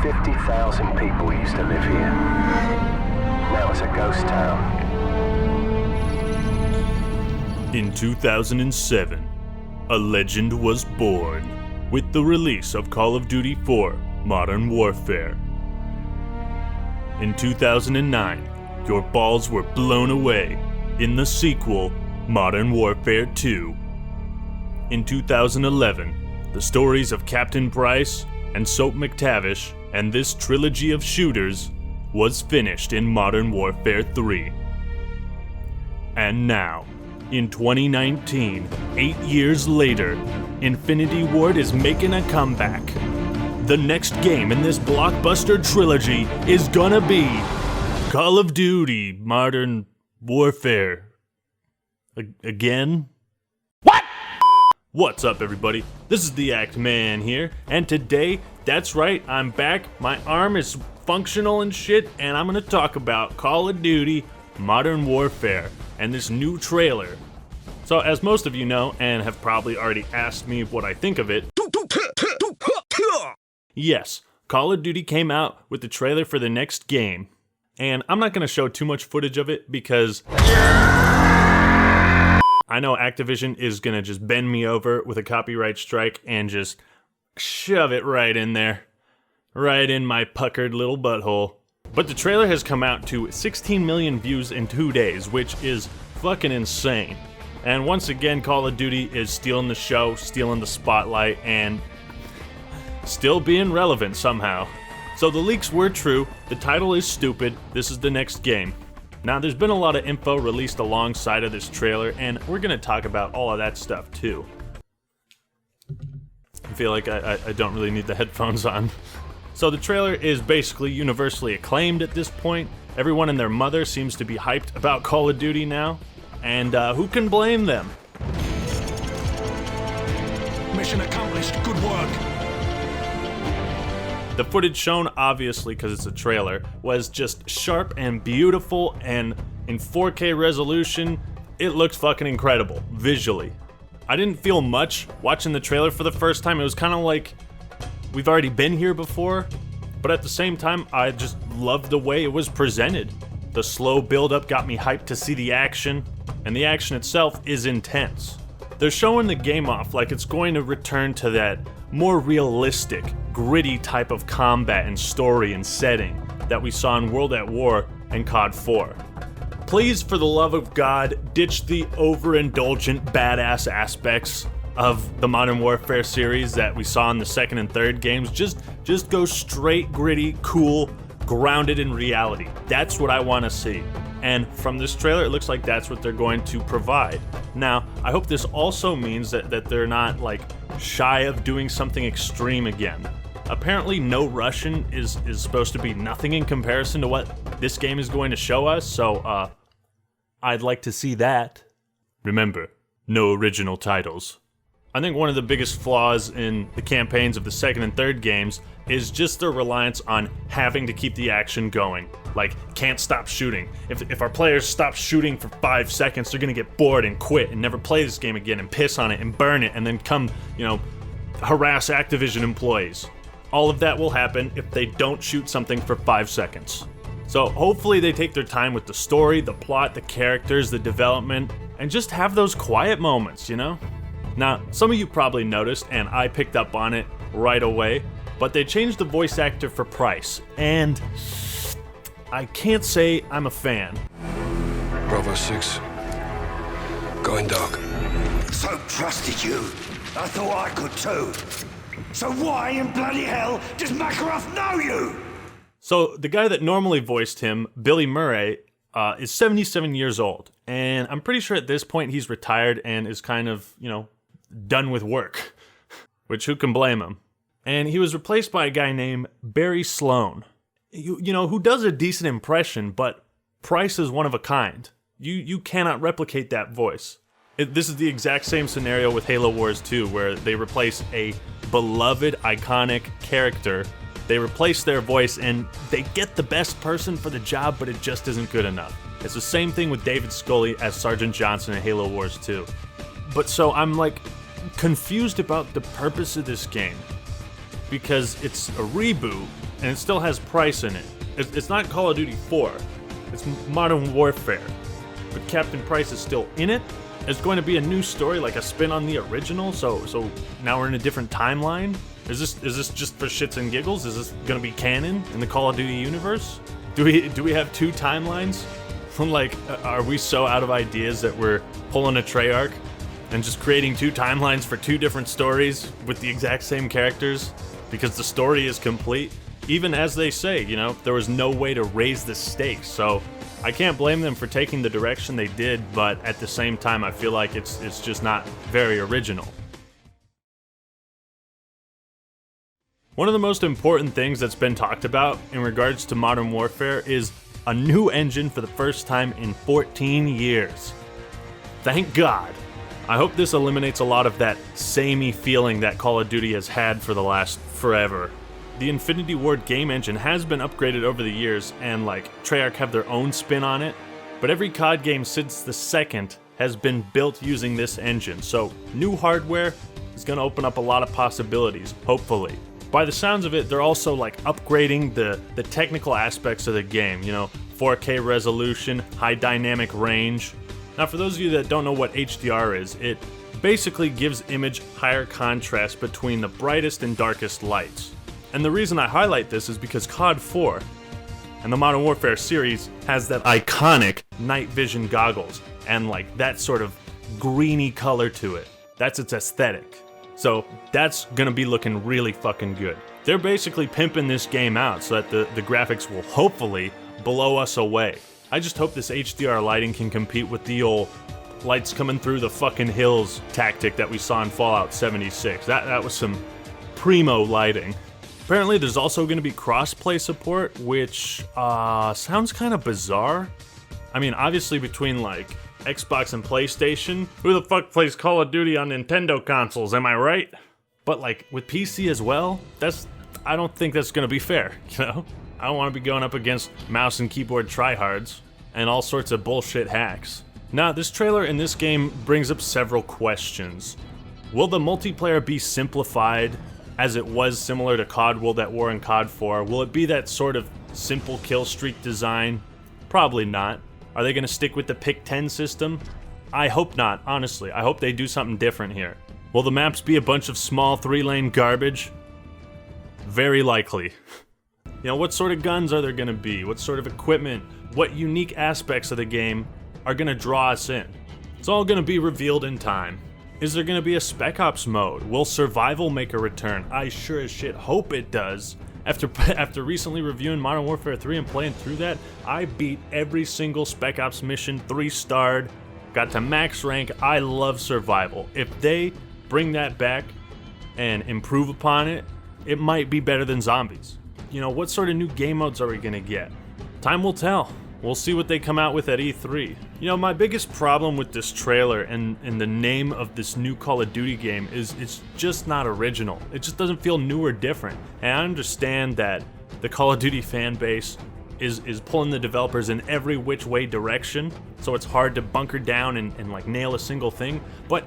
50,000 people used to live here. Now it's a ghost town. In 2007, a legend was born with the release of Call of Duty 4 Modern Warfare. In 2009, your balls were blown away in the sequel Modern Warfare 2. In 2011, the stories of Captain Price and Soap McTavish and this trilogy of shooters was finished in Modern Warfare 3. And now, in 2019, 8 years later, Infinity Ward is making a comeback. The next game in this blockbuster trilogy is gonna be Call of Duty Modern Warfare. Again? What? What's up, everybody? This is the Act Man here, and today, that's right, I'm back. My arm is functional and shit, and I'm gonna talk about Call of Duty Modern Warfare and this new trailer. So, as most of you know, and have probably already asked me what I think of it, yes, Call of Duty came out with the trailer for the next game. And I'm not going to show too much footage of it because I know Activision is going to just bend me over with a copyright strike and just shove it right in there. Right in my puckered little butthole. But the trailer has come out to 16 million views in 2 days, which is fucking insane. And once again, Call of Duty is stealing the show, stealing the spotlight, and still being relevant somehow. So the leaks were true, the title is stupid, this is the next game. Now there's been a lot of info released alongside of this trailer, and we're gonna talk about all of that stuff too. I feel like I don't really need the headphones on. So the trailer is basically universally acclaimed at this point. Everyone and their mother seems to be hyped about Call of Duty now, and who can blame them? Mission accomplished, good work. The footage shown, obviously because it's a trailer, was just sharp and beautiful, and in 4K resolution, it looks fucking incredible, visually. I didn't feel much watching the trailer for the first time. It was kind of like we've already been here before, but at the same time, I just loved the way it was presented. The slow build-up got me hyped to see the action, and the action itself is intense. They're showing the game off like it's going to return to that more realistic, gritty type of combat and story and setting that we saw in World at War and COD 4. Please, for the love of God, ditch the overindulgent badass aspects of the Modern Warfare series that we saw in the second and third games. Just go straight, gritty, cool, grounded in reality. That's what I want to see. And from this trailer, it looks like that's what they're going to provide. Now, I hope this also means that they're not like shy of doing something extreme again. Apparently, no Russian is supposed to be nothing in comparison to what this game is going to show us, so I'd like to see that. Remember, no original titles. I think one of the biggest flaws in the campaigns of the second and third games is just their reliance on having to keep the action going. Like, can't stop shooting. If our players stop shooting for 5 seconds, they're gonna get bored and quit and never play this game again and piss on it and burn it and then come, harass Activision employees. All of that will happen if they don't shoot something for 5 seconds. So hopefully they take their time with the story, the plot, the characters, the development, and just have those quiet moments, Now, some of you probably noticed, and I picked up on it right away, but they changed the voice actor for Price, and I can't say I'm a fan. Bravo 6. Going dark. So trusted you. I thought I could too. So why in bloody hell does Makarov know you? So the guy that normally voiced him, Billy Murray, is 77 years old, and I'm pretty sure at this point he's retired and is kind of, done with work, which who can blame him? And he was replaced by a guy named Barry Sloan, who does a decent impression, but Price is one of a kind. You cannot replicate that voice. This is the exact same scenario with Halo Wars 2, where they replace a beloved, iconic character. They replace their voice and they get the best person for the job, but it just isn't good enough. It's the same thing with David Scully as Sergeant Johnson in Halo Wars 2. But so I'm confused about the purpose of this game. because it's a reboot and it still has Price in it. It's not Call of Duty 4, it's Modern Warfare. But Captain Price is still in it. It's going to be a new story, like a spin on the original. So now we're in a different timeline. Is this just for shits and giggles? Is this going to be canon in the Call of Duty universe? Do we have two timelines? Like, are we so out of ideas that we're pulling a Treyarch and just creating two timelines for two different stories with the exact same characters because the story is complete? Even as they say, there was no way to raise the stakes. So I can't blame them for taking the direction they did, but at the same time, I feel like it's just not very original. One of the most important things that's been talked about in regards to Modern Warfare is a new engine for the first time in 14 years. Thank God. I hope this eliminates a lot of that samey feeling that Call of Duty has had for the last forever. The Infinity Ward game engine has been upgraded over the years, and Treyarch have their own spin on it, but every COD game since the second has been built using this engine, so new hardware is going to open up a lot of possibilities, hopefully. By the sounds of it, they're also upgrading the technical aspects of the game, 4K resolution, high dynamic range. Now for those of you that don't know what HDR is, it basically gives image higher contrast between the brightest and darkest lights. And the reason I highlight this is because COD 4 and the Modern Warfare series has that iconic night vision goggles and that sort of greeny color to it. That's its aesthetic. So that's gonna be looking really fucking good. They're basically pimping this game out so that the graphics will hopefully blow us away. I just hope this HDR lighting can compete with the old lights coming through the fucking hills tactic that we saw in Fallout 76. That was some primo lighting. Apparently there's also going to be cross-play support, which sounds kind of bizarre. I mean, obviously between Xbox and PlayStation, who the fuck plays Call of Duty on Nintendo consoles, am I right? But with PC as well, I don't think that's going to be fair, I don't want to be going up against mouse and keyboard tryhards and all sorts of bullshit hacks. Now, this trailer in this game brings up several questions. Will the multiplayer be simplified as it was similar to COD World at War and COD 4? Will it be that sort of simple kill streak design? Probably not. Are they going to stick with the pick 10 system? I hope not, honestly. I hope they do something different here. Will the maps be a bunch of small 3-lane garbage? Very likely. What sort of guns are there going to be? What sort of equipment? What unique aspects of the game are going to draw us in? It's all going to be revealed in time. Is there going to be a Spec Ops mode? Will survival make a return? I sure as shit hope it does. After recently reviewing Modern Warfare 3 and playing through that, I beat every single Spec Ops mission 3-starred, got to max rank. I love survival. If they bring that back and improve upon it, it might be better than zombies. What sort of new game modes are we going to get? Time will tell. We'll see what they come out with at E3. My biggest problem with this trailer and the name of this new Call of Duty game is it's just not original. It just doesn't feel new or different. And I understand that the Call of Duty fan base is pulling the developers in every which way direction, so it's hard to bunker down and nail a single thing. But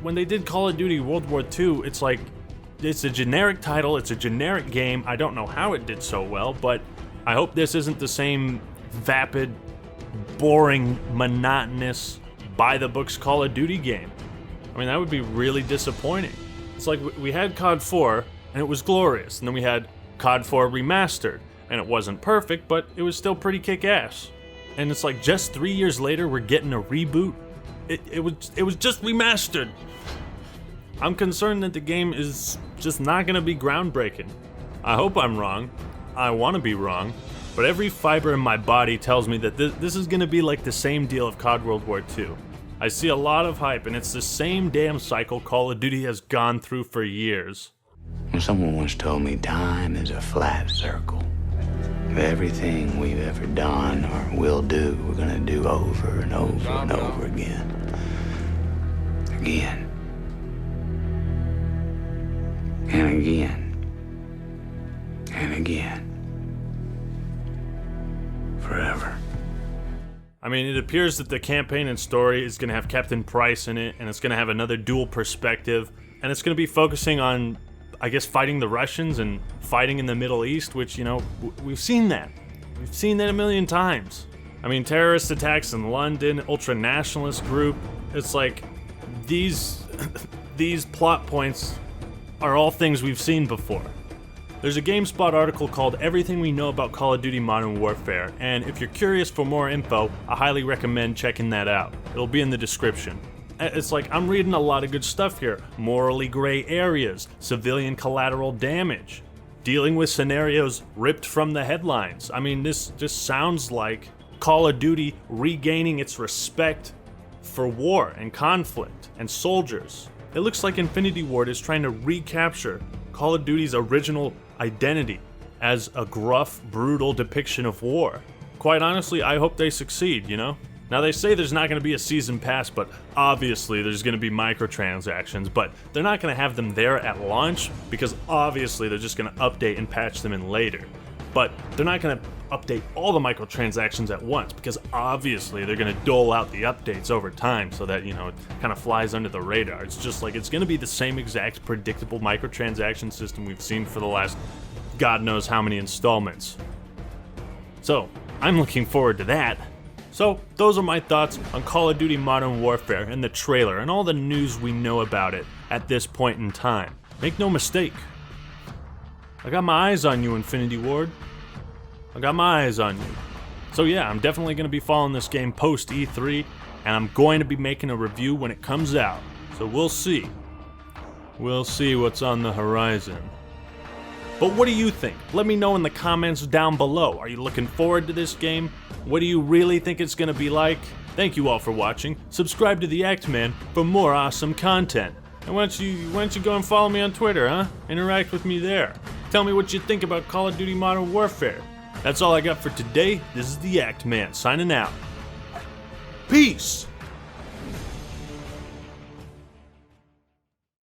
when they did Call of Duty World War II, it's it's a generic title, it's a generic game. I don't know how it did so well, but I hope this isn't the same vapid, boring, monotonous, by-the-books Call of Duty game. I mean, that would be really disappointing. It's we had COD 4, and it was glorious, and then we had COD 4 Remastered, and it wasn't perfect, but it was still pretty kick-ass. And it's just 3 years later, we're getting a reboot? It was just remastered! I'm concerned that the game is just not gonna be groundbreaking. I hope I'm wrong. I want to be wrong. But every fiber in my body tells me that this is going to be the same deal of COD World War II. I see a lot of hype, and it's the same damn cycle Call of Duty has gone through for years. Someone once told me time is a flat circle. Everything we've ever done or will do, we're going to do over and over and over again. Again. And again. And again. Forever. I mean, it appears that the campaign and story is going to have Captain Price in it, and it's going to have another dual perspective, and it's going to be focusing on I guess, fighting the Russians and fighting in the Middle East, which, you know, we've seen that. We've seen that a million times. I mean, terrorist attacks in London, ultra-nationalist group. It's like these plot points are all things we've seen before. There's a GameSpot article called Everything We Know About Call of Duty Modern Warfare, and if you're curious for more info, I highly recommend checking that out. It'll be in the description. It's like, I'm reading a lot of good stuff here. Morally gray areas, civilian collateral damage, dealing with scenarios ripped from the headlines. I mean, this just sounds like Call of Duty regaining its respect for war and conflict and soldiers. It looks like Infinity Ward is trying to recapture Call of Duty's original identity as a gruff, brutal depiction of war. Quite honestly, I hope they succeed, you know? Now, they say there's not going to be a season pass, but obviously there's going to be microtransactions, but they're not going to have them there at launch because obviously they're just going to update and patch them in later. But they're not going to update all the microtransactions at once because obviously they're going to dole out the updates over time so that, you know, it kind of flies under the radar. It's just like it's going to be the same exact predictable microtransaction system we've seen for the last God knows how many installments. So, I'm looking forward to that. So, those are my thoughts on Call of Duty Modern Warfare and the trailer and all the news we know about it at this point in time. Make no mistake, I got my eyes on you, Infinity Ward. I got my eyes on you. So yeah, I'm definitely going to be following this game post E3, and I'm going to be making a review when it comes out. So we'll see. We'll see what's on the horizon. But what do you think? Let me know in the comments down below. Are you looking forward to this game? What do you really think it's going to be like? Thank you all for watching. Subscribe to the Act Man for more awesome content. And why don't you go and follow me on Twitter, huh? Interact with me there. Tell me what you think about Call of Duty Modern Warfare. That's all I got for today. This is the Act Man signing out. Peace!